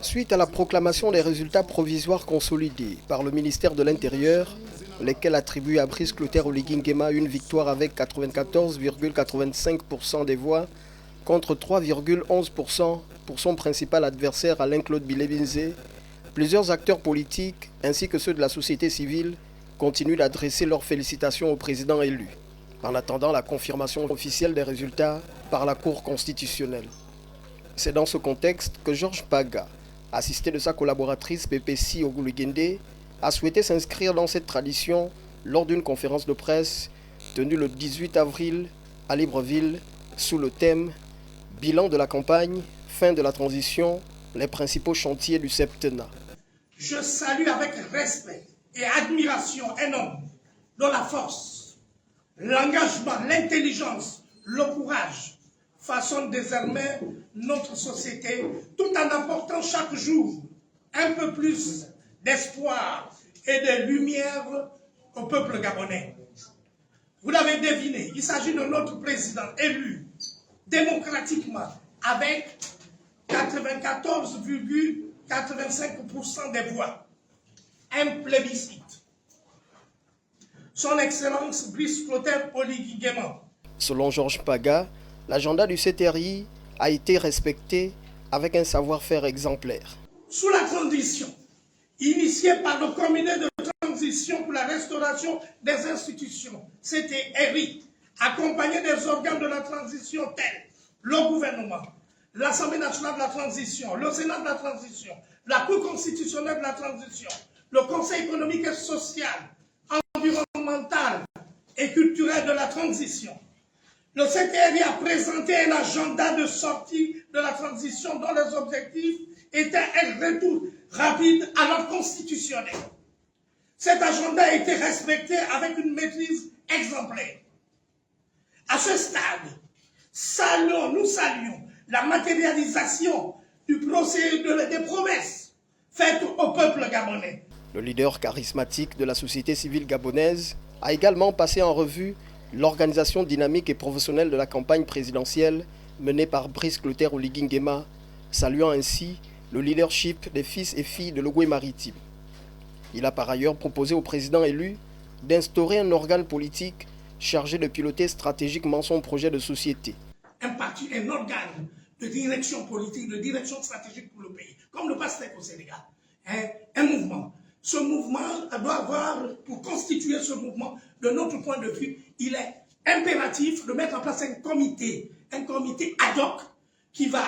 Suite à la proclamation des résultats provisoires consolidés par le ministère de l'Intérieur, lesquels attribuent à Brice Clotaire Oligui Nguema une victoire avec 94,85% des voix contre 3,11% pour son principal adversaire Alain-Claude Bilebinze, plusieurs acteurs politiques ainsi que ceux de la société civile continuent d'adresser leurs félicitations au président élu, en attendant la confirmation officielle des résultats par la Cour constitutionnelle. C'est dans ce contexte que Georges Paga, assisté de sa collaboratrice PPC Ogulugende, a souhaité s'inscrire dans cette tradition lors d'une conférence de presse tenue le 18 avril à Libreville sous le thème « Bilan de la campagne, fin de la transition, les principaux chantiers du septennat ». Je salue avec respect et admiration un homme dont la force, l'engagement, l'intelligence, le courage façonnent désormais notre société tout en apportant chaque jour un peu plus d'espoir et de lumière au peuple gabonais. Vous l'avez deviné, il s'agit de notre président élu démocratiquement avec 94,85% des voix. Un plébiscite. Son Excellence Brice Clotaire Oligui Nguema. Selon Georges Paga, l'agenda du CTRI a été respecté avec un savoir-faire exemplaire. Sous la transition, initiée par le comité de transition pour la restauration des institutions, CTRI, accompagné des organes de la transition tels le gouvernement, l'Assemblée nationale de la transition, le Sénat de la transition, la Cour constitutionnelle de la transition, le Conseil économique et social, environnemental et culturel de la transition. Le CTRI a présenté un agenda de sortie de la transition dont les objectifs étaient un retour rapide à l'ordre constitutionnel. Cet agenda a été respecté avec une maîtrise exemplaire. À ce stade, nous saluons la matérialisation du procédé des promesses faites au peuple gabonais. Le leader charismatique de la société civile gabonaise a également passé en revue l'organisation dynamique et professionnelle de la campagne présidentielle menée par Brice Clotaire Oligui Nguema, saluant ainsi le leadership des fils et filles de l'Ogooué maritime. Il a par ailleurs proposé au président élu d'instaurer un organe politique chargé de piloter stratégiquement son projet de société. Un parti, un organe de direction politique, de direction stratégique pour le pays, comme le PASTEF au Sénégal. Un mouvement. Ce mouvement doit avoir, pour constituer ce mouvement, de notre point de vue, il est impératif de mettre en place un comité ad hoc qui va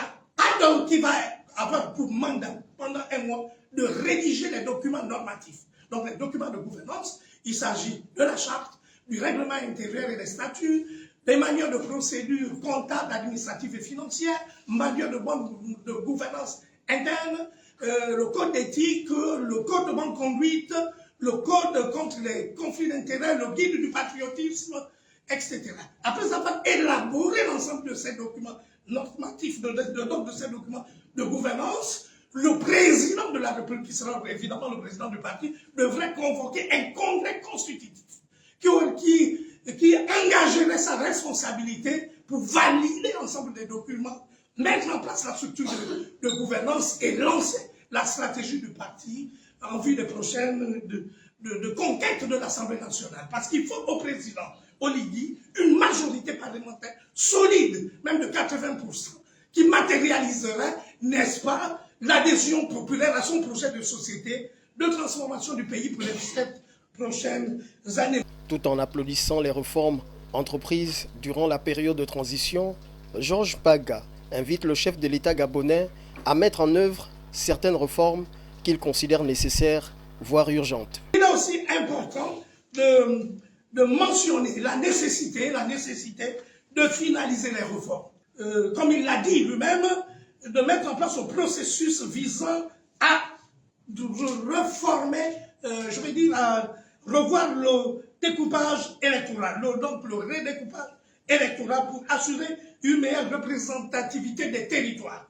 avoir pour mandat, pendant un mois, de rédiger les documents normatifs. Donc les documents de gouvernance, il s'agit de la charte, du règlement intérieur et des statuts, des manières de procédure comptable, administrative et financière, manuel de gouvernance interne, le code d'éthique, le code de bonne conduite, le code contre les conflits d'intérêts, le guide du patriotisme, etc. Après avoir élaboré l'ensemble de ces documents normatifs, de ces documents de gouvernance, le président de la République, qui sera évidemment le président du parti, devrait convoquer un congrès constitutif qui engagerait sa responsabilité pour valider l'ensemble des documents, mettre en place la structure de gouvernance et lancer la stratégie du parti en vue des prochaines de conquête de l'Assemblée nationale. Parce qu'il faut au président Oligui une majorité parlementaire solide, même de 80%, qui matérialiserait, n'est-ce pas, l'adhésion populaire à son projet de société de transformation du pays pour les 7 prochaines années. Tout en applaudissant les réformes entreprises durant la période de transition, Georges Paga invite le chef de l'État gabonais à mettre en œuvre certaines réformes qu'il considère nécessaires, voire urgentes. Il est aussi important de mentionner la nécessité de finaliser les réformes. Comme il l'a dit lui-même, de mettre en place un processus visant à reformer, à revoir le découpage électoral, donc le redécoupage électoral pour assurer une meilleure représentativité des territoires.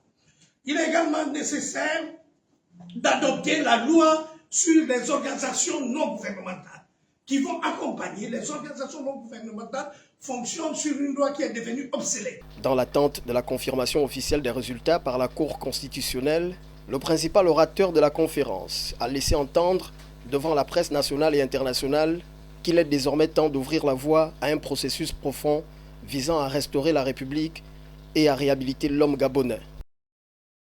Il est également nécessaire d'adopter la loi sur les organisations non gouvernementales qui vont accompagner les organisations non gouvernementales fonctionnent sur une loi qui est devenue obsolète. Dans l'attente de la confirmation officielle des résultats par la Cour constitutionnelle, Le principal orateur de la conférence a laissé entendre devant la presse nationale et internationale qu'il est désormais temps d'ouvrir la voie à un processus profond visant à restaurer la République et à réhabiliter l'homme gabonais.